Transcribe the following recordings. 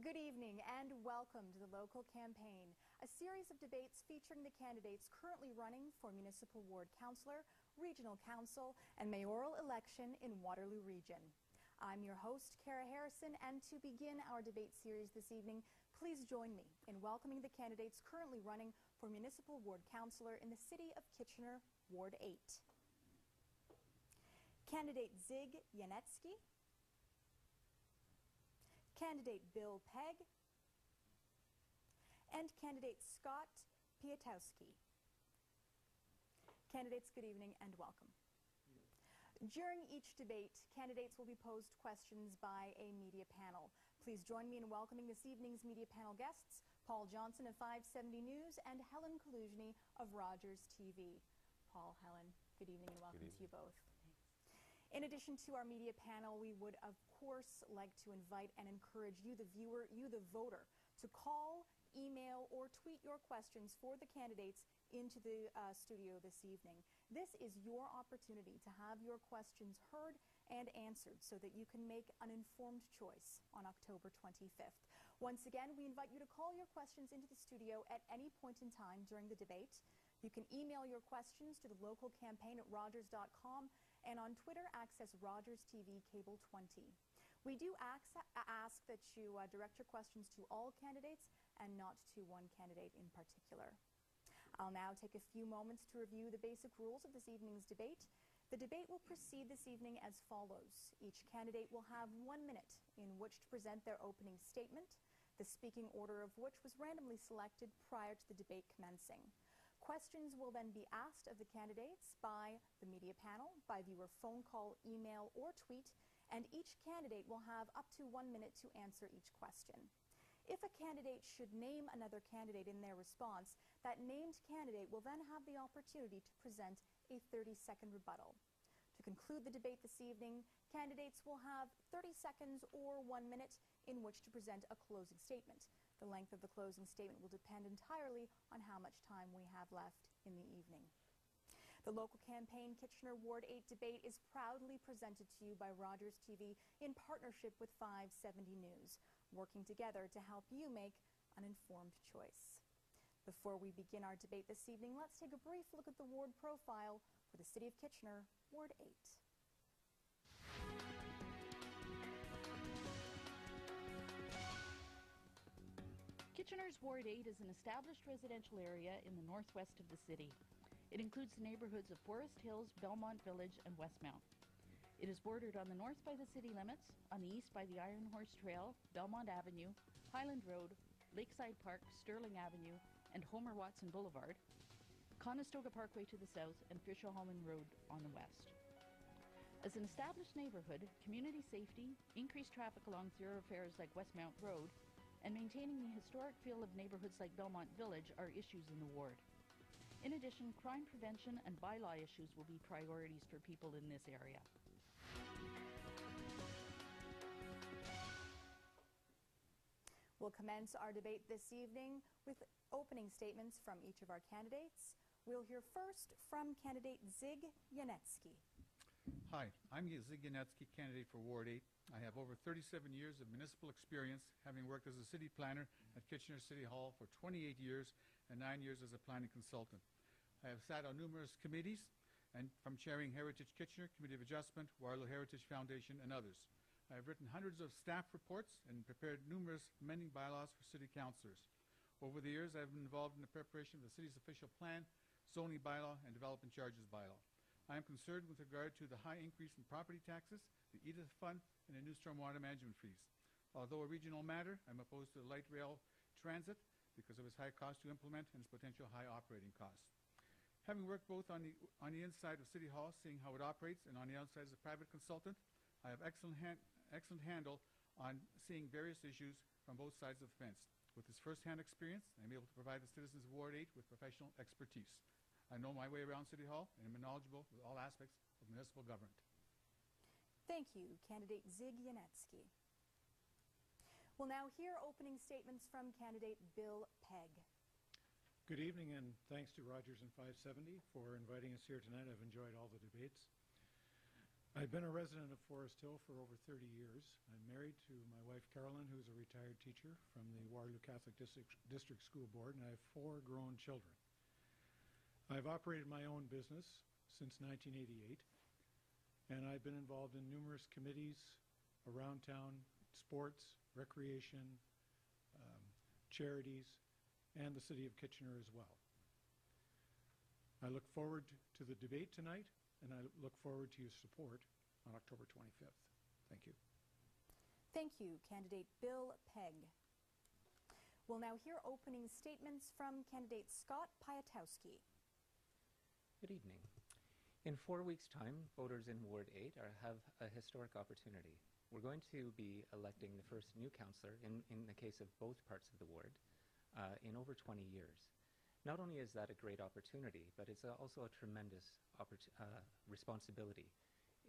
Good evening and welcome to the local campaign, a series of debates featuring the candidates currently running for Municipal Ward Councillor, Regional Council and mayoral election in Waterloo Region. I'm your host, Cara Harrison, and to begin our debate series this evening, please join me in welcoming the candidates currently running for Municipal Ward Councillor in the City of Kitchener, Ward 8. Candidate Zig Yanetsky, Candidate Bill Pegg, and Candidate Scott Piatowski. Candidates, good evening and welcome. During each debate, candidates will be posed questions by a media panel. Please join me in welcoming this evening's media panel guests, Paul Johnson of 570 News and Helen Kaluzhny of Rogers TV. Paul, Helen, good evening and welcome to you both. In addition to our media panel, we would of course like to invite and encourage you, the viewer, you, the voter, to call, email, or tweet your questions for the candidates into the studio this evening. This is your opportunity to have your questions heard and answered so that you can make an informed choice on October 25th. Once again, we invite you to call your questions into the studio at any point in time during the debate. You can email your questions to the local campaign at rogers.com, and on Twitter, access Rogers TV Cable 20. We do ask that you direct your questions to all candidates and not to one candidate in particular. I'll now take a few moments to review the basic rules of this evening's debate. The debate will proceed this evening as follows. Each candidate will have 1 minute in which to present their opening statement, the speaking order of which was randomly selected prior to the debate commencing. Questions will then be asked of the candidates by the media panel, by viewer phone call, email, or tweet, and each candidate will have up to 1 minute to answer each question. If a candidate should name another candidate in their response, that named candidate will then have the opportunity to present a 30-second rebuttal. To conclude the debate this evening, candidates will have 30 seconds or 1 minute in which to present a closing statement. The length of the closing statement will depend entirely on how much time we have left in the evening. The local campaign Kitchener Ward 8 debate is proudly presented to you by Rogers TV in partnership with 570 News, working together to help you make an informed choice. Before we begin our debate this evening, let's take a brief look at the ward profile for the City of Kitchener, Ward 8. Kitchener's Ward 8 is an established residential area in the northwest of the city. It includes the neighborhoods of Forest Hills, Belmont Village, and Westmount. It is bordered on the north by the city limits, on the east by the Iron Horse Trail, Belmont Avenue, Highland Road, Lakeside Park, Sterling Avenue, and Homer Watson Boulevard, Conestoga Parkway to the south, and Fisher-Hallman Road on the west. As an established neighborhood, community safety, increased traffic along thoroughfares like Westmount Road, and maintaining the historic feel of neighborhoods like Belmont Village are issues in the ward. In addition, crime prevention and bylaw issues will be priorities for people in this area. We'll commence our debate this evening with opening statements from each of our candidates. We'll hear first from candidate Zig Yanetsky. Hi, I'm Zig Yanetsky, candidate for Ward 8. I have over 37 years of municipal experience, having worked as a city planner at Kitchener City Hall for 28 years and 9 years as a planning consultant. I have sat on numerous committees, and from chairing Heritage Kitchener, Committee of Adjustment, Waterloo Heritage Foundation, and others. I have written hundreds of staff reports and prepared numerous amending bylaws for city councillors. Over the years, I have been involved in the preparation of the city's official plan, zoning bylaw, and development charges bylaw. I am concerned with regard to the high increase in property taxes, the Edith Fund, and the new stormwater management fees. Although a regional matter, I'm opposed to the light rail transit because of its high cost to implement and its potential high operating costs. Having worked both on the inside of City Hall, seeing how it operates, and on the outside as a private consultant, I have excellent handle on seeing various issues from both sides of the fence. With this first-hand experience, I'm able to provide the citizens of Ward 8 with professional expertise. I know my way around City Hall and am knowledgeable with all aspects of municipal government. Thank you, candidate Zig Yanetsky. We'll now hear opening statements from candidate Bill Pegg. Good evening, and thanks to Rogers and 570 for inviting us here tonight. I've enjoyed all the debates. I've been a resident of Forest Hill for over 30 years. I'm married to my wife Carolyn, who's a retired teacher from the Waterloo Catholic District School Board, and I have 4 grown children. I've operated my own business since 1988, and I've been involved in numerous committees around town, sports, recreation, charities, and the City of Kitchener as well. I look forward to the debate tonight, and I look forward to your support on October 25th. Thank you. Thank you, candidate Bill Pegg. We'll now hear opening statements from candidate Scott Piatowski. Good evening. In 4 weeks' time, voters in Ward 8 have a historic opportunity. We're going to be electing the first new councillor, in the case of both parts of the ward, in over 20 years. Not only is that a great opportunity, but it's also a tremendous responsibility.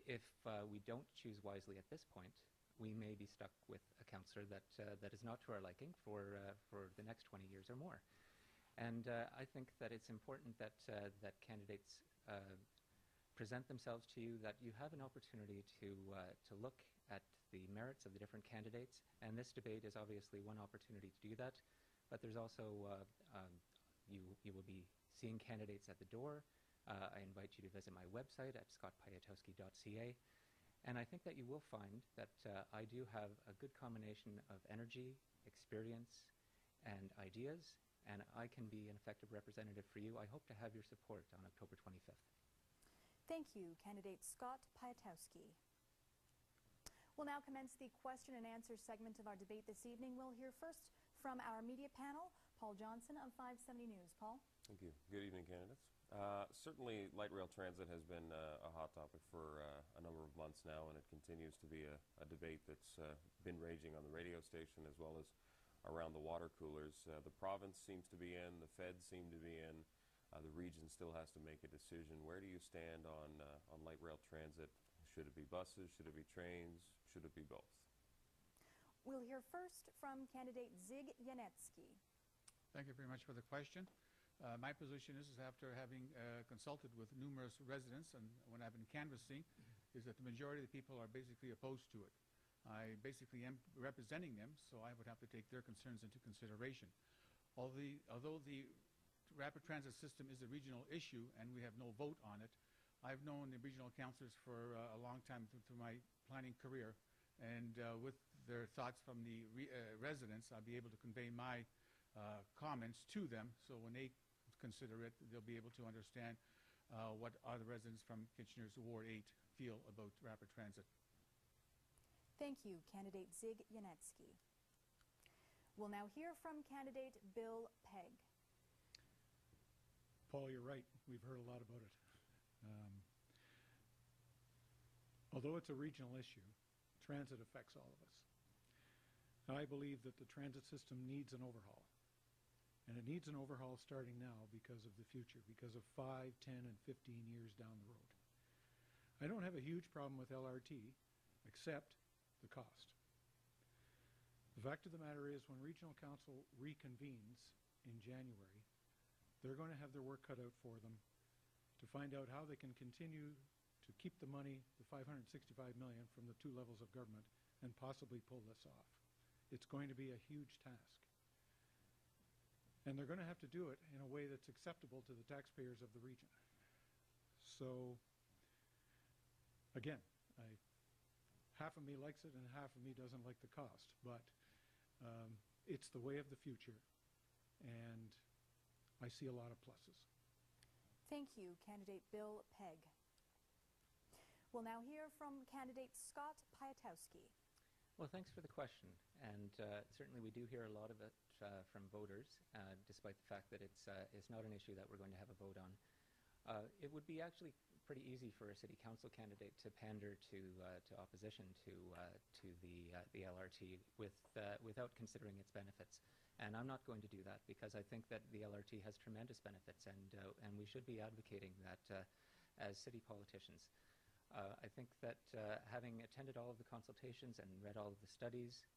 If we don't choose wisely at this point, we may be stuck with a councillor that is not to our liking for the next 20 years or more. And I think that it's important that candidates present themselves to you, that you have an opportunity to look at the merits of the different candidates. And this debate is obviously one opportunity to do that. But there's also you will be seeing candidates at the door. I invite you to visit my website at scottpiatowski.ca. And I think that you will find that I do have a good combination of energy, experience, and ideas, and I can be an effective representative for you. I hope to have your support on October 25th. Thank you, candidate Scott Piatowski. We'll now commence the question and answer segment of our debate this evening. We'll hear first from our media panel, Paul Johnson of 570 News. Paul? Thank you. Good evening, candidates. Certainly, light rail transit has been a hot topic for a number of months now, and it continues to be a debate that's been raging on the radio station as well as around the water coolers. The province seems to be in, the feds seem to be in, the region still has to make a decision. Where do you stand on light rail transit? Should it be buses? Should it be trains? Should it be both? We'll hear first from candidate Zig Yanetsky. Thank you very much for the question. My position is after having consulted with numerous residents and when I've been canvassing, is that the majority of the people are basically opposed to it. I basically am representing them, so I would have to take their concerns into consideration. Although the rapid transit system is a regional issue and we have no vote on it, I've known the regional councillors for a long time through my planning career, and with their thoughts from the residents, I'll be able to convey my comments to them, so when they consider it, they'll be able to understand what other residents from Kitchener's Ward 8 feel about rapid transit. Thank you, candidate Zig Yanetsky. We'll now hear from candidate Bill Pegg. Paul, you're right. We've heard a lot about it. Although it's a regional issue, transit affects all of us. I believe that the transit system needs an overhaul. And it needs an overhaul starting now because of the future, because of 5, 10, and 15 years down the road. I don't have a huge problem with LRT, except the cost. The fact of the matter is, when Regional Council reconvenes in January, they're going to have their work cut out for them to find out how they can continue to keep the money, the $565 million, from the 2 levels of government and possibly pull this off. It's going to be a huge task. And they're going to have to do it in a way that's acceptable to the taxpayers of the region. So, again, half of me likes it and half of me doesn't like the cost, but it's the way of the future, and I see a lot of pluses. Thank you, candidate Bill Pegg. We'll now hear from candidate Scott Piatowski. Well, thanks for the question, and certainly we do hear a lot of it from voters, despite the fact that it's not an issue that we're going to have a vote on. It would be actually pretty easy for a city council candidate to pander to opposition to the LRT without considering its benefits, and I'm not going to do that because I think that the LRT has tremendous benefits, and we should be advocating that as city politicians. I think that having attended all of the consultations and read all of the studies,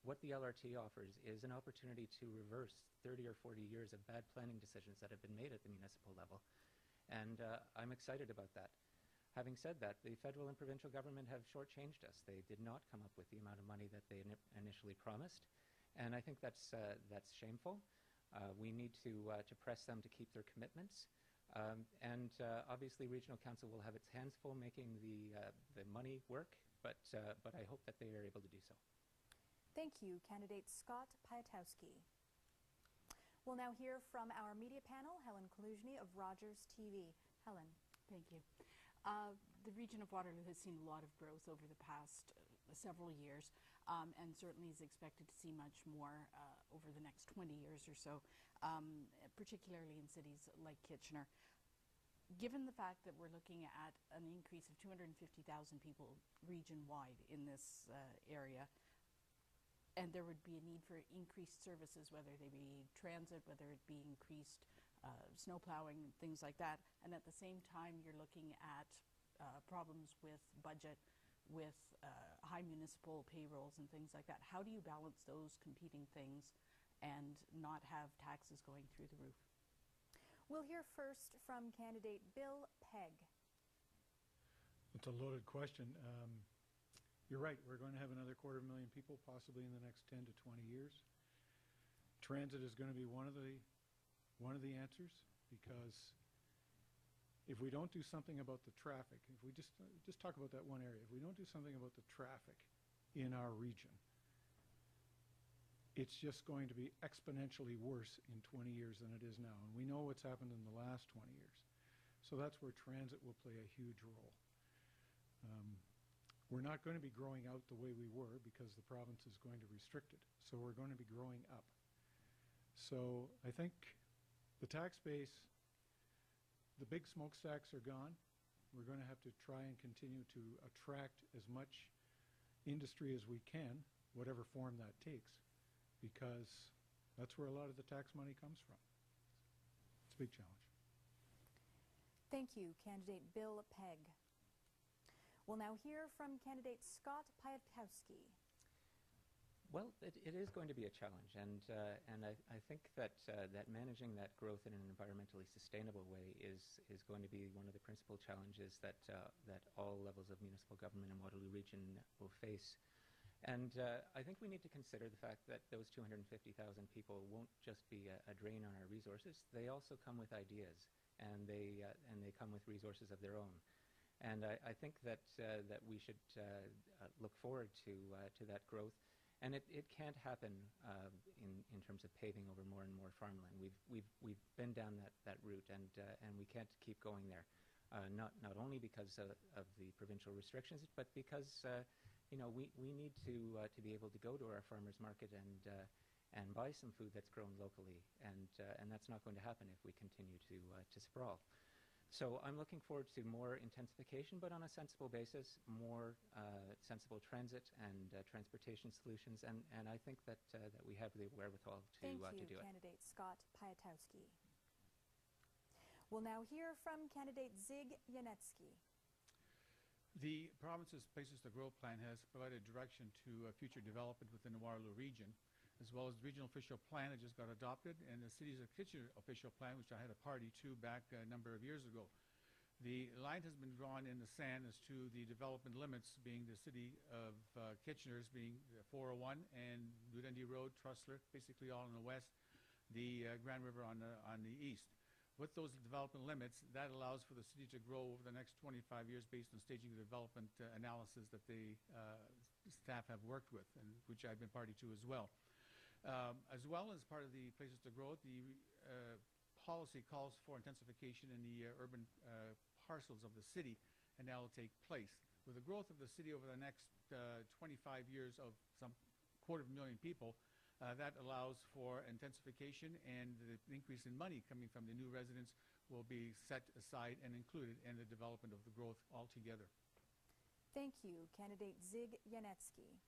what the LRT offers is an opportunity to reverse 30 or 40 years of bad planning decisions that have been made at the municipal level. And I'm excited about that. Having said that, the federal and provincial government have shortchanged us. They did not come up with the amount of money that they initially promised, and I think that's shameful. We need to press them to keep their commitments. Obviously, Regional Council will have its hands full making the money work, but I hope that they are able to do so. Thank you, candidate Scott Piatowski. We'll now hear from our media panel, Helen Kaluzhny of Rogers TV. Helen. Thank you. The region of Waterloo has seen a lot of growth over the past several years, and certainly is expected to see much more over the next 20 years or so, particularly in cities like Kitchener. Given the fact that we're looking at an increase of 250,000 people region-wide in this area, and there would be a need for increased services, whether they be transit, whether it be increased snow plowing, things like that, and at the same time you're looking at problems with budget, with high municipal payrolls and things like that. How do you balance those competing things and not have taxes going through the roof? We'll hear first from candidate Bill Pegg. It's a loaded question. You're right, we're going to have another 250,000 people possibly in the next 10 to 20 years. Transit is going to be one of the answers, because if we don't do something about the traffic, if we just talk about that one area, if we don't do something about the traffic in our region, it's just going to be exponentially worse in 20 years than it is now. And we know what's happened in the last 20 years. So that's where transit will play a huge role. We're not going to be growing out the way we were because the province is going to restrict it. So we're going to be growing up. So I think the tax base, the big smokestacks are gone. We're going to have to try and continue to attract as much industry as we can, whatever form that takes, because that's where a lot of the tax money comes from. It's a big challenge. Thank you, candidate Bill Pegg. We'll now hear from candidate Scott Piatowski. Well, it is going to be a challenge, and I think that managing that growth in an environmentally sustainable way is going to be one of the principal challenges that all levels of municipal government in Waterloo Region will face. And I think we need to consider the fact that those 250,000 people won't just be a drain on our resources. They also come with ideas, and they come with resources of their own. And I think that we should look forward to that growth. And it can't happen in terms of paving over more and more farmland. We've been down that route, and we can't keep going there. Not only because of the provincial restrictions, but because we need to be able to go to our farmers market and buy some food that's grown locally, and that's not going to happen if we continue to sprawl. So I'm looking forward to more intensification, but on a sensible basis, more sensible transit and transportation solutions, and I think that we have the wherewithal to do it. Thank you, candidate Scott Piatowski. We'll now hear from candidate Zig Janetsky. The province's Places to Grow plan has provided direction to future development within the Waterloo region, as well as the regional official plan that just got adopted, and the Cities of Kitchener official plan, which I had a party to back a number of years ago. The line has been drawn in the sand as to the development limits, being the City of Kitchener's being 401 and New Dundee Road, Trussler, basically all in the west, the Grand River on the east. With those development limits, that allows for the city to grow over the next 25 years based on staging the development analysis that the staff have worked with, and which I've been party to as well. As well as part of the Places to Grow, the policy calls for intensification in the urban parcels of the city, and that will take place. With the growth of the city over the next 25 years of some 250,000 people, that allows for intensification, and the increase in money coming from the new residents will be set aside and included in the development of the growth altogether. Thank you, candidate Zig Janetsky.